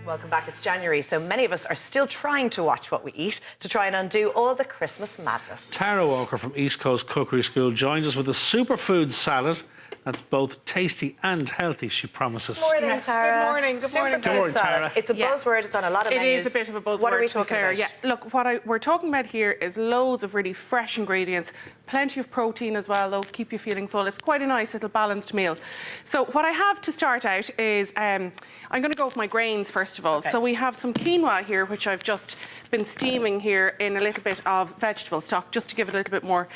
Welcome back. It's January, so many of us are still trying to watch what we eat to try and undo all the Christmas madness. Tara Walker from East Coast Cookery School joins us with a superfood salad that's both tasty and healthy, she promises. Morning, Tara. Good morning. Good morning. Superfood salad. It's a buzzword. It's on a lot of menus. It is a bit of a buzzword. What are we talking about? Yeah, look, what we're talking about here is loads of really fresh ingredients, plenty of protein as well, though, keep you feeling full. It's quite a nice little balanced meal. So what I have to start out is, I'm going to go with my grains first of all. Okay. So we have some quinoa here, which I've just been steaming here in a little bit of vegetable stock, just to give it a little bit more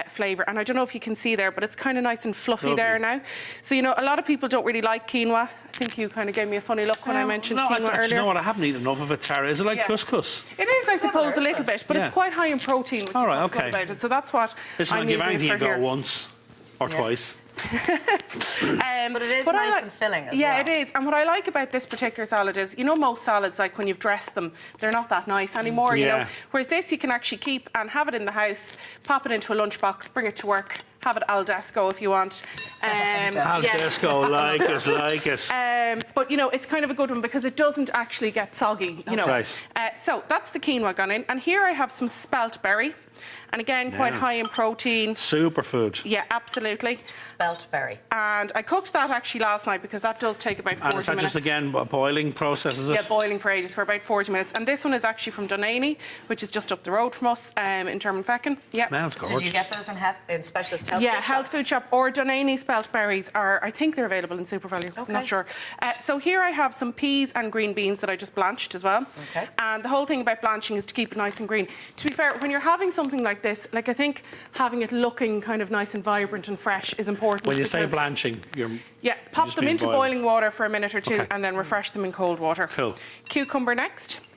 flavour. And I don't know if you can see there, but it's kind of nice and fluffy there now. So, you know, a lot of people don't really like quinoa. I think you kind of gave me a funny look when I mentioned quinoa earlier. You know what, I haven't eaten enough of it, Tara. Is it like couscous? It is, I suppose, a little bit, but it's quite high in protein, which is what's good about it. So that's what I'm using it for here. Once or twice. But it is nice and filling as well. Yeah, it is. And what I like about this particular salad is, you know, most salads, like when you've dressed them, they're not that nice anymore, you know. Whereas this, you can actually keep and have it in the house, pop it into a lunchbox, bring it to work, have it al desco if you want. Al desco, like it. But, you know, it's kind of a good one because it doesn't actually get soggy, you know. Right. So that's the quinoa gone in. And here I have some spelt berry. And again, quite high in protein. Superfood. Yeah, absolutely. Spelt berry. And I cooked that actually last night because that does take about 40 minutes. And is that just, again, a boiling process, is it? Yeah, boiling for ages, for about 40 minutes. And this one is actually from Dunaney, which is just up the road from us in Termonfeckin. Yeah. Smells gorgeous. So do you get those in specialist health food shops? Yeah, health food shop or Dunaney spelt berries are, I think they're available in SuperValue. I'm not sure. So here I have some peas and green beans that I just blanched as well. Okay. And the whole thing about blanching is to keep it nice and green. To be fair, when you're having something like this, like I think having it looking kind of nice and vibrant and fresh is important. When you say blanching, you're... Yeah, pop them into boiling water for a minute or two and then refresh them in cold water. Cool. Cucumber next.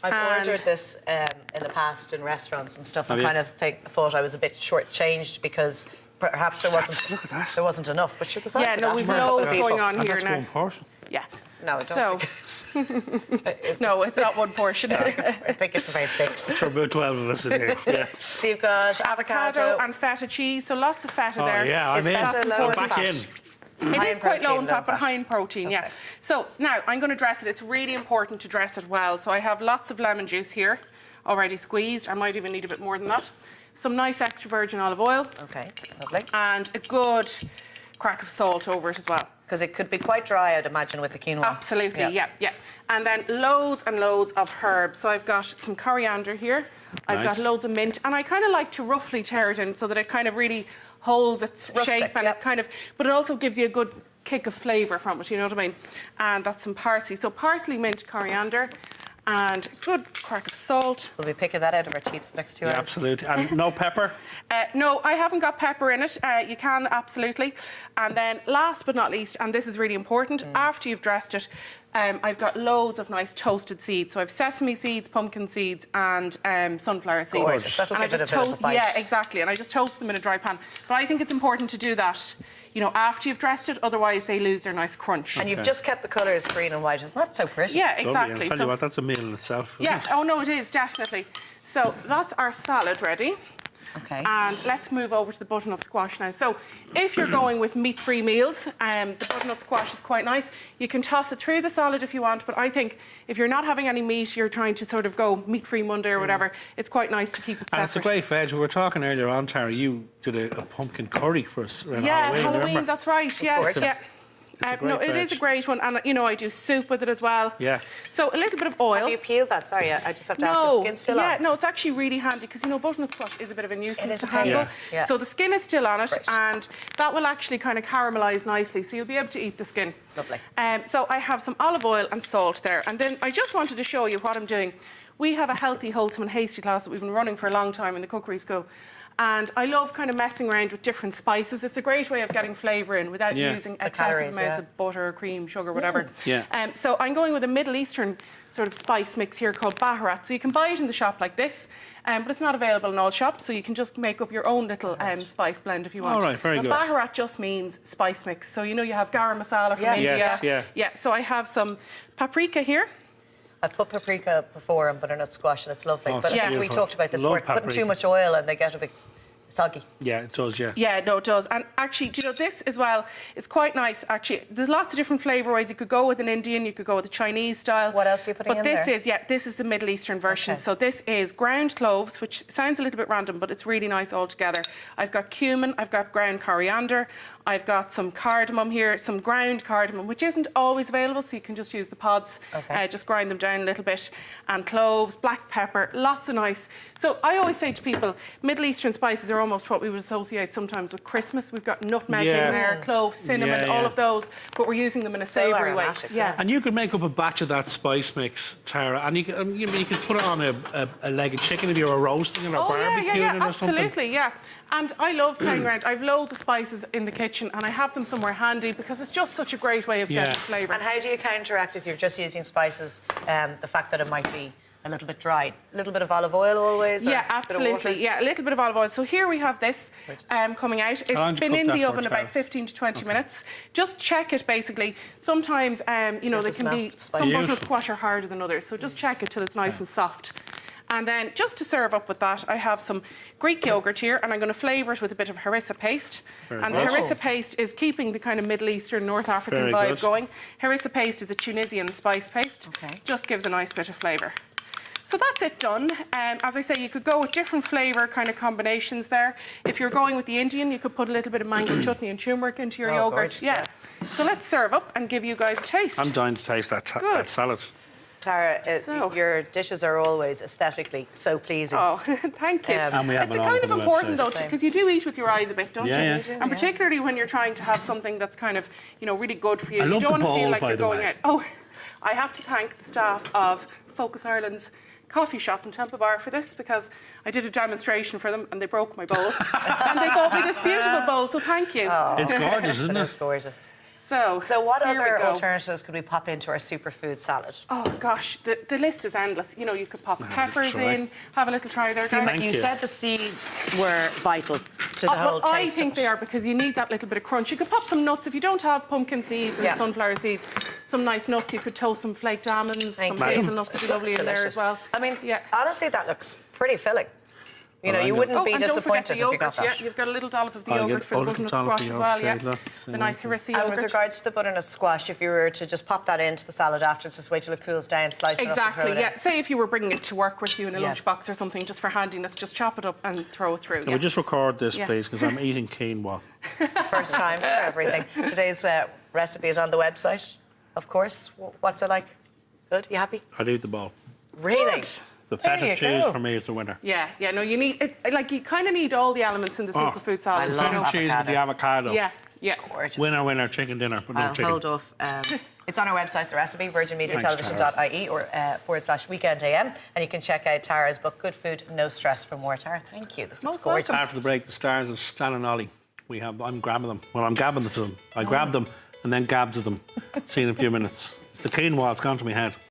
I've ordered this in the past in restaurants and stuff and kind of thought I was a bit shortchanged because perhaps there wasn't enough. But there's we've loads going on here now. One portion. Yeah. No, I don't no, it's not one portion. I think it's about 6. For about 12 of us in here. Yeah. So you've got avocado and feta cheese, so lots of feta there. Yeah, I'm back in. It is quite low in fat, but high in protein, yeah. So now I'm going to dress it. It's really important to dress it well. So I have lots of lemon juice here, already squeezed. I might even need a bit more than that. Some nice extra virgin olive oil. Okay, lovely. And a good crack of salt over it as well. Because it could be quite dry, I'd imagine, with the quinoa. Absolutely, yeah. And then loads and loads of herbs. So I've got some coriander here. I've got loads of mint. And I kind of like to roughly tear it in so that it kind of really holds its shape and it kind of... But it also gives you a good kick of flavour from it, you know what I mean? And that's some parsley. So parsley, mint, coriander, and a good crack of salt. We'll be picking that out of our teeth for the next 2 hours. Absolutely. And no pepper? No, I haven't got pepper in it. You can, absolutely. And then last but not least, and this is really important, after you've dressed it, I've got loads of nice toasted seeds. So I've sesame seeds, pumpkin seeds, and sunflower seeds. Gorgeous. That'll give it a bit of a bite. Yeah, exactly. And I just toast them in a dry pan. But I think it's important to do that, you know, after you've dressed it, otherwise they lose their nice crunch. And you've just kept the colours green and white. Isn't that so pretty? Yeah, exactly. I'll tell you what, that's a meal in itself. Yeah, oh no, it is, definitely. So that's our salad ready. Okay. And let's move over to the butternut squash now. So if you're going with meat-free meals, the butternut squash is quite nice. You can toss it through the salad if you want, but I think if you're not having any meat, you're trying to sort of go meat-free Monday or whatever, it's quite nice to keep it separate. And it's a great veg. We were talking earlier on, Tara, you did a pumpkin curry for us around Halloween, that's right. Yeah. No, it is a great one, and you know I do soup with it as well. Yeah. So a little bit of oil. Have you peeled that? Sorry, I just have to ask. The skin still on? Yeah, no, it's actually really handy because you know butternut squash is a bit of a nuisance to handle. Yeah. So the skin is still on it, and that will actually kind of caramelise nicely, so you'll be able to eat the skin. Lovely. So I have some olive oil and salt there, and then I just wanted to show you what I'm doing. We have a healthy, wholesome, and hasty class that we've been running for a long time in the cookery school. And I love kind of messing around with different spices. It's a great way of getting flavour in without using excessive amounts of butter, cream, sugar, whatever. So I'm going with a Middle Eastern sort of spice mix here called baharat. So you can buy it in the shop like this, but it's not available in all shops, so you can just make up your own little spice blend if you want. All right, very good. Baharat just means spice mix. So you know you have garam masala from India. Yeah, so I have some paprika here. I've put paprika before on butternut squash and it's lovely. Oh, but we talked about this before. Putting too much oil and they get a bit soggy. Yeah, it does, yeah. Yeah, no, it does. And actually, do you know, this as well, it's quite nice, actually. There's lots of different flavour ways. You could go with an Indian, you could go with a Chinese style. What else are you putting in there? But this is the Middle Eastern version. So this is ground cloves, which sounds a little bit random, but it's really nice all together. I've got cumin, I've got ground coriander, I've got some cardamom here, some ground cardamom, which isn't always available, so you can just use the pods, just grind them down a little bit, and cloves, black pepper, lots of nice. So I always say to people, Middle Eastern spices are almost what we would associate sometimes with Christmas. We've got nutmeg in there, clove, cinnamon, all of those, but we're using them in a savoury way. Yeah. And you could make up a batch of that spice mix, Tara, and you could put it on a leg of chicken if you were roasting it or barbecuing it or something. Absolutely, yeah. And I love playing around. I've loads of spices in the kitchen and I have them somewhere handy because it's just such a great way of getting flavour. And how do you counteract if you're just using spices, the fact that it might be a little bit dry? A little bit of olive oil always? Yeah, absolutely. Yeah, a little bit of olive oil. So here we have this coming out. It's been in the oven about 15 to 20 minutes. Just check it, basically. Sometimes, you know, there can be... Some butternut squash are harder than others, so just check it till it's nice and soft. And then, just to serve up with that, I have some Greek yoghurt here, and I'm going to flavour it with a bit of harissa paste. The harissa paste is keeping the kind of Middle Eastern, North African vibe going. Harissa paste is a Tunisian spice paste. Just gives a nice bit of flavour. So that's it done. As I say, you could go with different flavour kind of combinations there. If you're going with the Indian, you could put a little bit of mango chutney and turmeric into your yoghurt. Gorgeous, So let's serve up and give you guys a taste. I'm dying to taste that salad. Tara, your dishes are always aesthetically so pleasing. Oh, thank you. And we have it's it on kind of the important, website. though, because you do eat with your eyes a bit, don't you? Yeah. And particularly when you're trying to have something that's kind of, you know, really good for you. I You love don't the want to feel bowl, like by you're the going way. out. Oh, I have to thank the staff of Focus Ireland's coffee shop in Temple Bar for this, because I did a demonstration for them and they broke my bowl. And they bought me this beautiful bowl, so thank you. Oh. It's gorgeous, isn't It's it? gorgeous. So what here we other go. alternatives could we pop into our superfood salad? Oh gosh, the list is endless. You know, you could pop peppers in, have a little try there, guys. You said the seeds were vital to the whole taste. I think they are, because you need that little bit of crunch. You could pop some nuts if you don't have pumpkin seeds and sunflower seeds. Some nice nuts. You could toast some flaked almonds, some hazelnuts would be lovely in there as well. I mean, honestly, that looks pretty filling. You know, you wouldn't be disappointed if you got that. Yeah, you've got a little dollop of the yoghurt for the butternut squash as well, the nice harissa And yoghurt. with regards to the butternut squash, if you were to just pop that into the salad afterwards, just wait till it cools down, slice it up and throw Exactly, it in. Say if you were bringing it to work with you in a lunchbox or something, just for handiness, just chop it up and throw it through. Can we just record this, please, because I'm eating quinoa. First time for everything. Today's recipe is on the website, of course. What's it like? Good? You happy? I'd eat the bowl. Really? The feta cheese for me is the winner. Yeah, no, you need it. Like, you kind of need all the elements in the superfood salad. I love Feta cheese with the avocado. Yeah. Gorgeous. Winner, chicken dinner. But no I'll chicken. hold off. It's on our website, the recipe, virginmediatelevision.ie or /weekendam. And you can check out Tara's book, Good Food, No Stress, for more. Tara, thank you. This looks gorgeous. After the break, the stars of Stan and Ollie. I'm grabbing them. Well, I'm gabbing them to them. I grabbed them and then gabbed to them. See you in a few minutes. It's the quinoa, it's gone to my head.